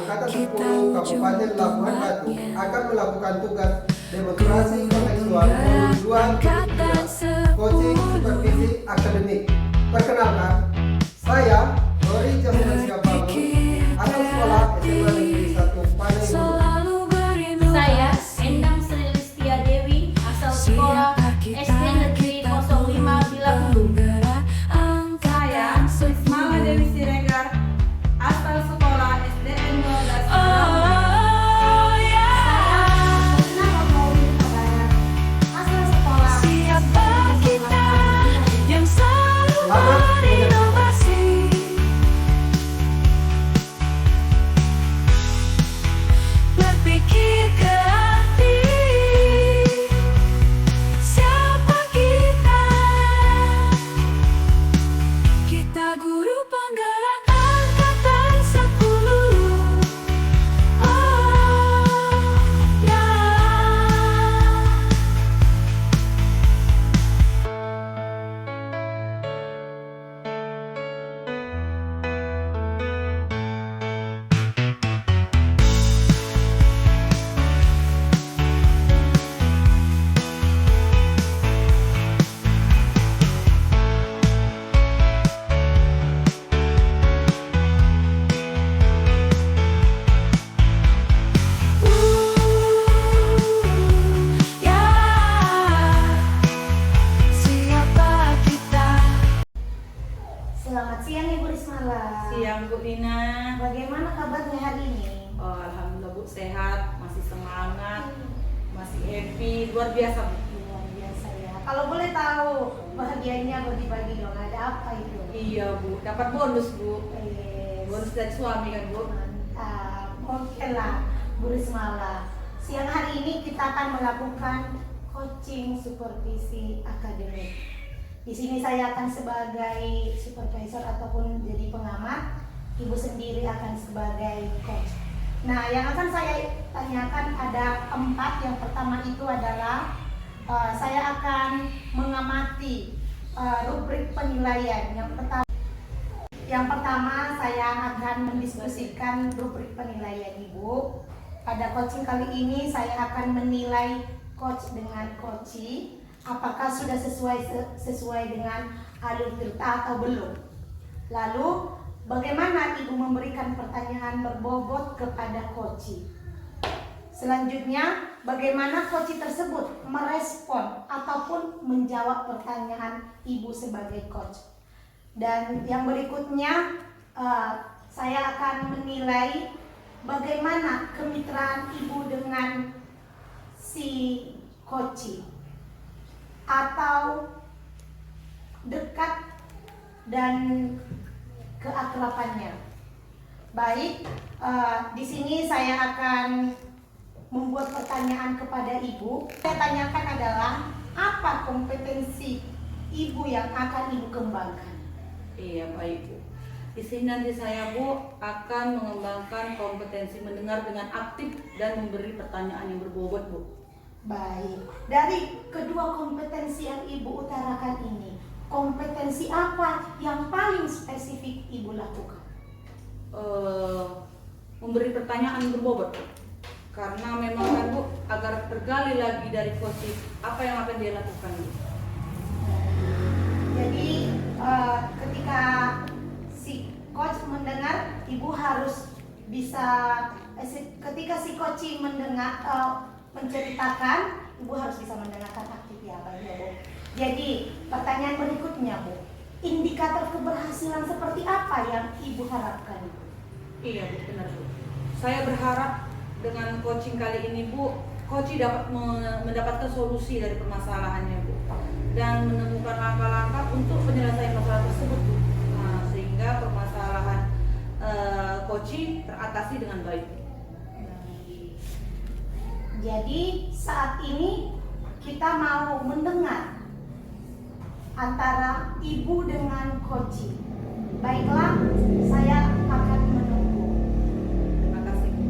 Angkatan 10 Kabupaten Labuhan Batu akan melakukan tugas demonstrasi kontekstual modul 2 coaching supervisi akademik. Perkenalkan, saya Nori Jasmine Siapalu, asal sekolah SMA Negeri 1 Panai. Saya Endang Sri Listia Dewi, asal sekolah SD Negeri 05 Bilabulu. Saya Susmala Dewi Siregar, asal sekolah SDN 12 Asal sekolah Siapa kita yang selalu berinovasi? Berpikir ke hati, siapa kita? Kita guru penggerak angkatan 10. Oh, ya. Ya, siapa kita? Selamat siang Ibu Rismala. Siang Bu Ina. Bagaimana kabarnya hari ini? Oh, alhamdulillah Bu, sehat, masih semangat, masih happy, luar biasa Bu. Luar biasa ya. Kalau boleh tahu bahagianya bagi-bagi dong, ada apa itu? Iya Bu, dapat bonus Bu. Bonus dari suami kan Bu. Mantap. Oke lah Bu Rismala. Siang hari ini kita akan melakukan coaching supervisi akademik. Di sini saya akan sebagai supervisor ataupun jadi pengamat, Ibu sendiri akan sebagai coach. Nah, yang akan saya tanyakan ada 4. Yang pertama itu adalah saya akan mengamati rubrik penilaian. Yang pertama saya akan mendiskusikan rubrik penilaian Ibu. Pada coaching kali ini saya akan menilai coach dengan coachee. Apakah sudah sesuai dengan alur cerita atau belum? Lalu bagaimana Ibu memberikan pertanyaan berbobot kepada coachee? Selanjutnya, bagaimana coachee tersebut merespon ataupun menjawab pertanyaan Ibu sebagai coach? Dan yang berikutnya, saya akan menilai bagaimana kemitraan Ibu dengan si coachee, atau dekat dan keakrabannya. Baik, di sini saya akan membuat pertanyaan kepada Ibu. Saya tanyakan adalah apa kompetensi Ibu yang akan Ibu kembangkan? Iya baik Bu. Di sini nanti saya Bu akan mengembangkan kompetensi mendengar dengan aktif dan memberi pertanyaan yang berbobot Bu. Baik, dari kedua kompetensi yang Ibu utarakan ini, kompetensi apa yang paling spesifik Ibu lakukan? Memberi pertanyaan yang berbobot Bu. Karena memang kan Bu, agar tergali lagi dari coaching apa yang akan dia lakukan Bu. Jadi ketika si coach mendengar, Ibu harus bisa ketika si coaching mendengar menceritakan, Ibu harus bisa mendengarkan aktif ya, Bapak Bu. Jadi pertanyaan berikutnya Bu, indikator keberhasilan seperti apa yang Ibu harapkan? Iya Bu, benar Bu. Saya berharap dengan coaching kali ini Bu, coaching dapat mendapatkan solusi dari permasalahannya Bu, dan menemukan langkah-langkah untuk penyelesaian masalah tersebut Bu. Nah, sehingga permasalahan coaching teratasi dengan baik. Jadi saat ini kita mau mendengar antara Ibu dengan coaching. Baiklah, saya akan menunggu. Terima kasih Bu.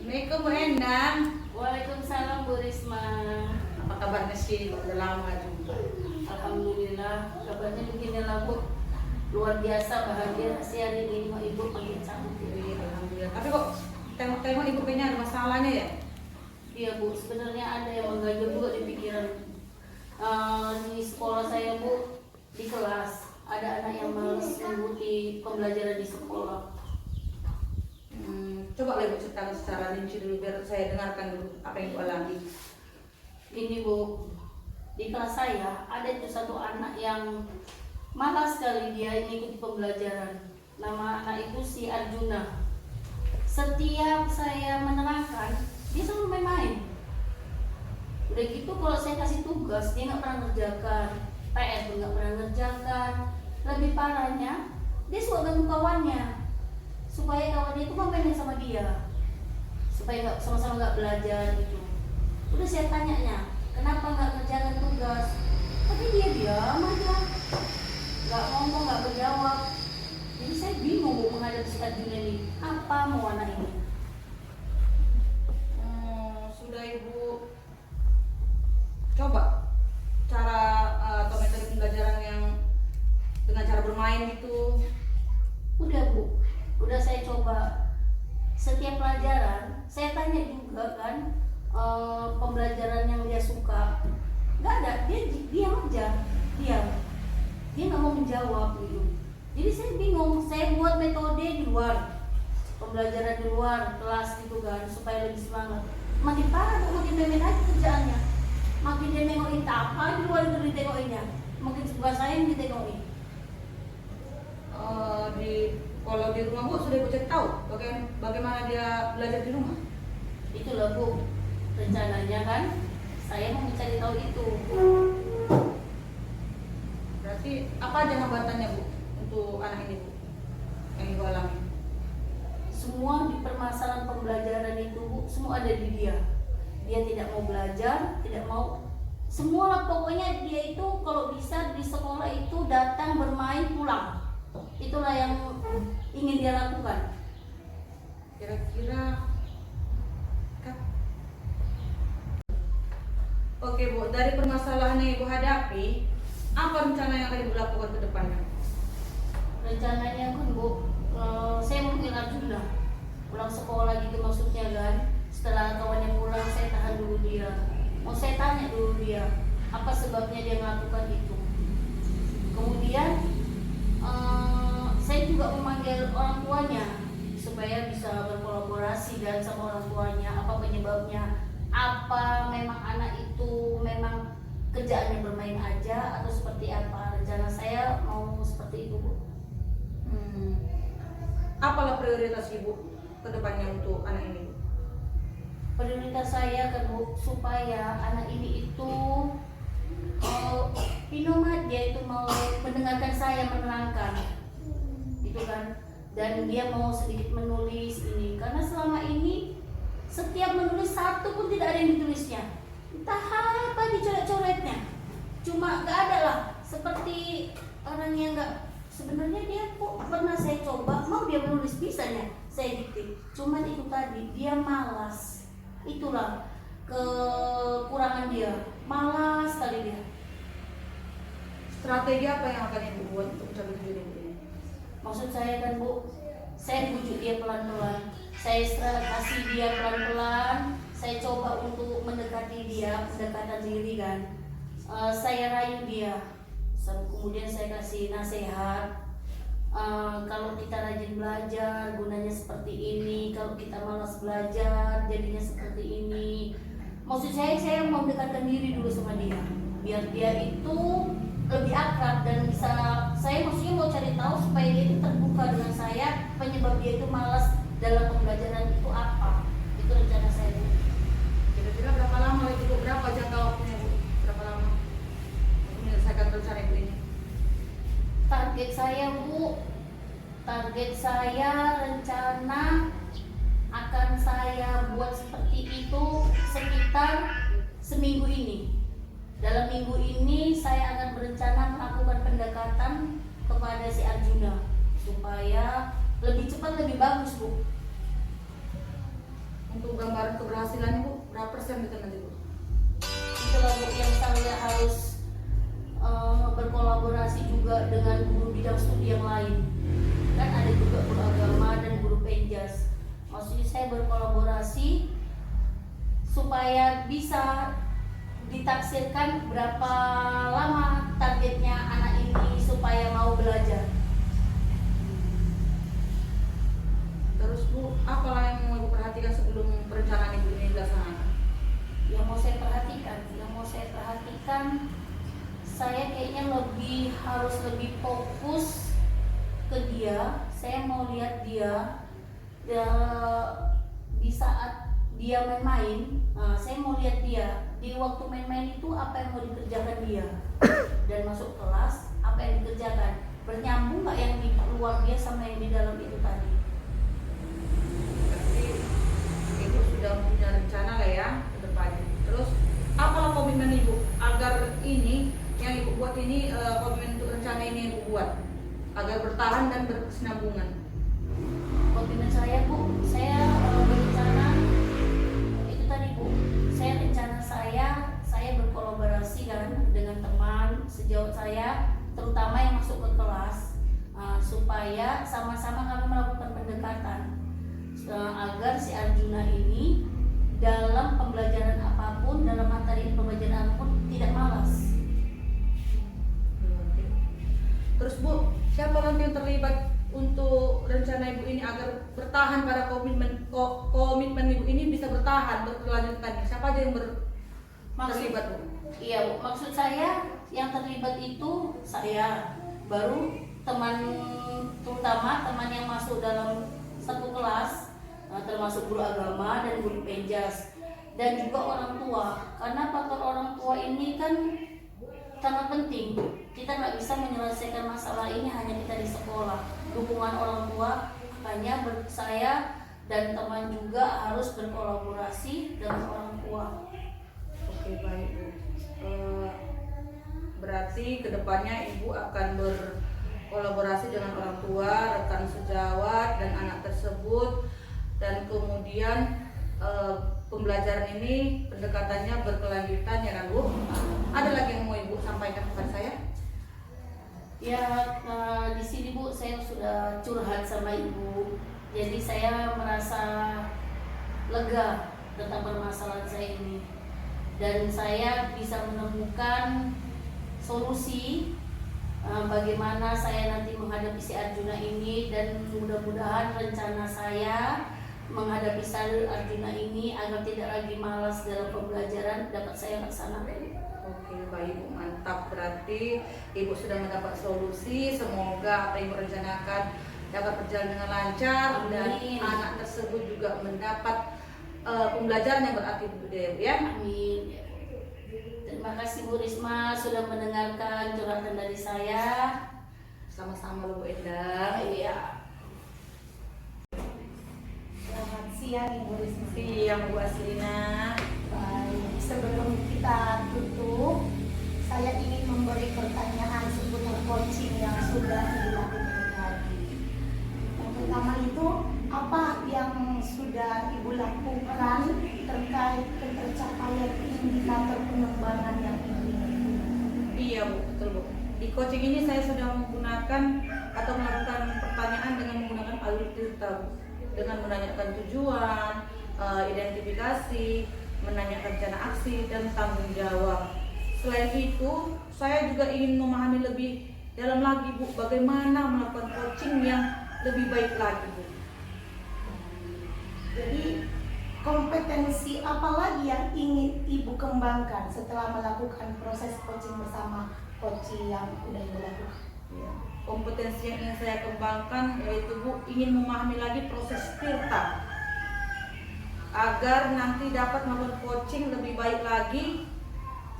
Assalamualaikum Bu Endang. Waalaikumsalam Bu Risma. Apa kabarnya sih? Udah lama jumpa. Alhamdulillah, kabarnya begini lah Bu. luar biasa bahagia saya hari ini mau ibu makin cantik. Alhamdulillah. Tapi kok tengok-tengok ibu kayaknya ada masalahnya ya? Iya Bu, sebenarnya ada yang mengganjal juga di pikiran. Di sekolah saya Bu, di kelas ada anak yang malas mengikuti pembelajaran di sekolah. Coba lah ibu ceritakan secara rinci dulu biar saya dengarkan dulu apa yang ibu alami. Ini Bu, di kelas saya ada itu satu anak yang malas sekali dia mengikuti pembelajaran. Nama anak itu si Arjuna. Setiap saya menerangkan, dia selalu main-main. Udah gitu kalau saya kasih tugas, dia nggak pernah ngerjakan. PS pun nggak pernah ngerjakan. Lebih parahnya, dia suka ganggu kawannya. Supaya kawannya itu main sama dia. Supaya nggak sama-sama nggak belajar gitu. Udah saya tanyanya, kenapa nggak ngerjakan tugas? Tapi dia diam aja. Nggak ngomong, nggak berjawab. Jadi saya bingung Bu menghadapi si Arjuna ini. Apa mau anak ini? Sudah ibu coba cara atau metode pembelajaran yang dengan cara bermain itu? Udah Bu, udah saya coba. Setiap pelajaran saya tanya juga kan pembelajaran yang dia suka. Nggak ada, dia diam aja, diam. Dia nggak mau menjawab gitu. Jadi saya bingung, saya buat metode di luar, pembelajaran di luar kelas gitu kan, supaya lebih semangat. Makin parah Bu, makin memet aja kerjaannya. Makin dia nengokin apa di luar itu ditengokinnya, makin sebelah saya yang ditengokin. Kalau di rumah Bu sudah ibu cek tahu bagaimana dia belajar di rumah? Itulah Bu, rencananya kan saya mau mencari tahu itu. Berarti apa aja hambatannya Bu untuk anak ini Bu yang ibu alami? Semua di permasalahan pembelajaran itu Bu, semua ada di dia. Dia tidak mau belajar, tidak mau, semua lah pokoknya dia itu kalau bisa di sekolah itu datang bermain pulang. Itulah yang ingin dia lakukan. Kira-kira Oke Bu, dari permasalahan yang ibu hadapi, apa rencana yang akan ibu lakukan ke depannya? Rencananya kan Bu, saya mau panggil Arjuna pulang sekolah gitu maksudnya kan. Setelah kawannya pulang saya tahan dulu dia. Mau saya tanya dulu dia, apa sebabnya dia melakukan itu. Kemudian saya juga memanggil orang tuanya supaya bisa berkolaborasi dan sama orang tuanya, apa penyebabnya. Apa memang anak itu memang kerjaannya bermain aja atau seperti apa. Rencana saya mau seperti itu Bu. Apalah prioritas ibu ke depannya untuk anak ini? Prioritas saya kan Bu, supaya anak ini itu pinomat, dia itu mau mendengarkan saya menerangkan gitu kan, dan dia mau sedikit menulis ini, karena selama ini setiap menulis satu pun tidak ada yang ditulisnya, entah apa dicoret-coretnya, cuma gak ada lah, seperti orang yang gak, sebenarnya dia kok pernah saya coba mau dia menulis bisanya saya dikti, cuman itu tadi dia malas. Itulah kekurangan dia, malas sekali dia. Strategi apa yang akan ibu buat untuk mencapai tujuan ibu ini? Maksud saya kan Bu, saya bujuk dia pelan-pelan, saya kasih dia pelan-pelan, saya coba untuk mendekati dia, pendekatan diri kan. Saya rayu dia, kemudian saya kasih nasihat. Kalau kita rajin belajar gunanya seperti ini, kalau kita malas belajar jadinya seperti ini. Maksud saya mau mendekatkan diri dulu sama dia, biar dia itu lebih akrab dan bisa, saya maksudnya mau cari tahu supaya dia itu terbuka dengan saya, penyebab dia itu malas dalam pembelajaran itu apa. Itu rencana saya Bu. Kira-kira berapa lama itu Bu? Berapa jangka waktunya Bu? Berapa lama untuk menyelesaikan rencana ibu ini? Target saya Bu, target saya rencana akan saya buat seperti itu sekitar seminggu ini. Dalam minggu ini saya akan berencana melakukan pendekatan kepada si Arjuna supaya lebih cepat lebih bagus Bu. Untuk gambaran keberhasilan Bu, berapa persen itu nanti Bu? Itulah Bu yang saya harus berkolaborasi juga dengan guru bidang studi yang lain. Kan ada juga guru agama dan guru penjas. Maksudnya saya berkolaborasi supaya bisa ditaksirkan berapa lama targetnya anak ini supaya mau belajar. Terus Bu, apalah yang mau Ibu perhatikan sebelum perencanaan Ibu ini dilaksanakan? Yang mau saya perhatikan, saya kayaknya harus lebih fokus ke dia. Saya mau lihat dia di saat dia main-main. Saya mau lihat dia di waktu main-main itu apa yang mau dikerjakan dia, dan masuk kelas apa yang dikerjakan, bernyambung nggak yang di luar dia sama yang di dalam itu tadi. Berarti Ibu sudah punya rencana lah ya ke depannya. Terus apalah komitmen Ibu agar ini yang Ibu buat ini, komitmen untuk rencana ini yang Ibu buat agar bertahan dan berkesinambungan? Komitmen saya Bu, saya berencana itu tadi Bu, saya berkolaborasi kan dengan teman sejauh saya, terutama yang masuk ke kelas, supaya sama-sama kami melakukan pendekatan agar si Arjuna ini dalam pembelajaran apapun, dalam materi pembelajaran apapun tidak malas. Terus Bu, siapa nanti yang terlibat untuk rencana Ibu ini agar bertahan pada komitmen Ibu ini bisa bertahan berkelanjutan? Siapa aja yang terlibat Bu? Iya Bu, maksud saya yang terlibat itu saya, baru teman, terutama teman yang masuk dalam satu kelas, termasuk guru agama dan guru penjas, dan juga orang tua, karena faktor orang tua ini kan sangat penting. Kita nggak bisa menyelesaikan masalah ini hanya kita di sekolah. Dukungan orang tua, makanya saya dan teman juga harus berkolaborasi dengan orang tua. Oke, baik Bu. Berarti kedepannya Ibu akan berkolaborasi dengan orang tua, rekan sejawat dan anak tersebut, dan kemudian pembelajaran ini pendekatannya berkelanjutan ya kan Bu? Ada lagi yang mau Ibu sampaikan kepada saya? Ya, di sini Bu, saya sudah curhat sama Ibu. Jadi saya merasa lega tentang permasalahan saya ini, dan saya bisa menemukan solusi bagaimana saya nanti menghadapi si Arjuna ini, dan mudah-mudahan rencana saya menghadapi si Arjuna ini agar tidak lagi malas dalam pembelajaran dapat saya laksanakan. Oke, baik Bu, mantap. Berarti Ibu sudah mendapat solusi. Semoga apa yang Ibu rencanakan dapat berjalan dengan lancar. Amin. Dan anak tersebut juga mendapat pembelajaran yang berarti Bu ya. Amin. Terima kasih Bu Risma sudah mendengarkan curhatan dari saya. Sama-sama Bu Endang. Iya. Selamat siang Ibu Risma. Siang Bu Aslina. Baik, sebelum kita tutup, saya ingin memberi pertanyaan seputar coaching yang sudah dilakukan tadi. Yang pertama itu, apa yang sudah Ibu lakukan terkait ketercapaian indikator pengembangan yang ingin? Iya Bu, betul Bu. Di coaching ini saya sudah menggunakan atau melakukan pertanyaan dengan menggunakan alur tirta Bu. Dengan menanyakan tujuan, identifikasi, menanyakan rencana aksi, dan tanggung jawab. Selain itu, saya juga ingin memahami lebih dalam lagi Bu, bagaimana melakukan coaching yang lebih baik lagi Bu. Jadi kompetensi apa lagi yang ingin Ibu kembangkan setelah melakukan proses coaching bersama coaching yang sudah Ibu lakukan? Ya. Kompetensi yang ingin saya kembangkan yaitu Bu, ingin memahami lagi proses tirta agar nanti dapat melakukan coaching lebih baik lagi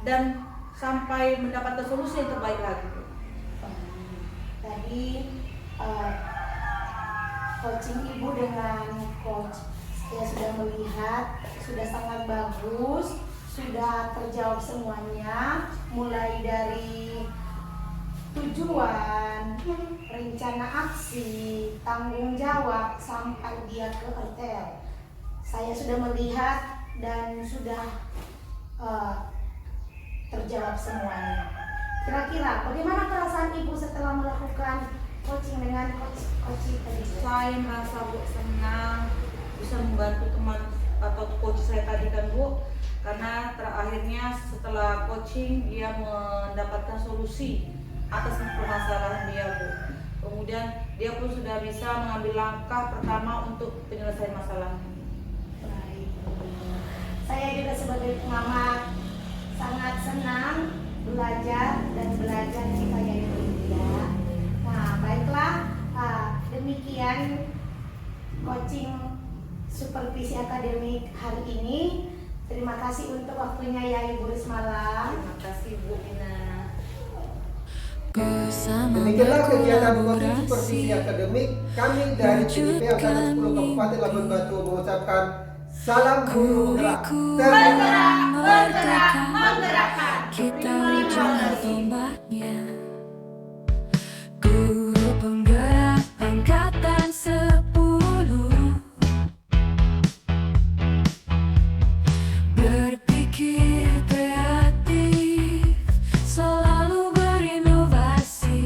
dan sampai mendapatkan solusi yang terbaik lagi Bu. Tadi coaching Ibu dengan coach, saya sudah melihat sudah sangat bagus, sudah terjawab semuanya, mulai dari tujuan, rencana aksi, tanggung jawab, sampai dia ke RTL. Saya sudah melihat dan sudah terjawab semuanya. Kira-kira bagaimana perasaan Ibu setelah melakukan coaching dengan coach tadi? Saya merasa Bu senang bisa membantu teman atau coach saya tadi kan Bu, karena terakhirnya setelah coaching dia mendapatkan solusi atas permasalahan dia Bu. Kemudian dia pun sudah bisa mengambil langkah pertama untuk penyelesaian masalahnya. Baik. Saya juga sebagai pengamat sangat senang belajar kita yaitu dia. Nah, baiklah, demikian coaching supervisi akademik hari ini. Terima kasih untuk waktunya ya Ibu Rismala. Terima kasih Bu Ina. Demikianlah kegiatan coaching supervisi akademik kami dari CIP Angkatan 10 Kabupaten Labuan Batu mengucapkan salam guru bergerak. Bergerak, menggerakkan. Kita jangan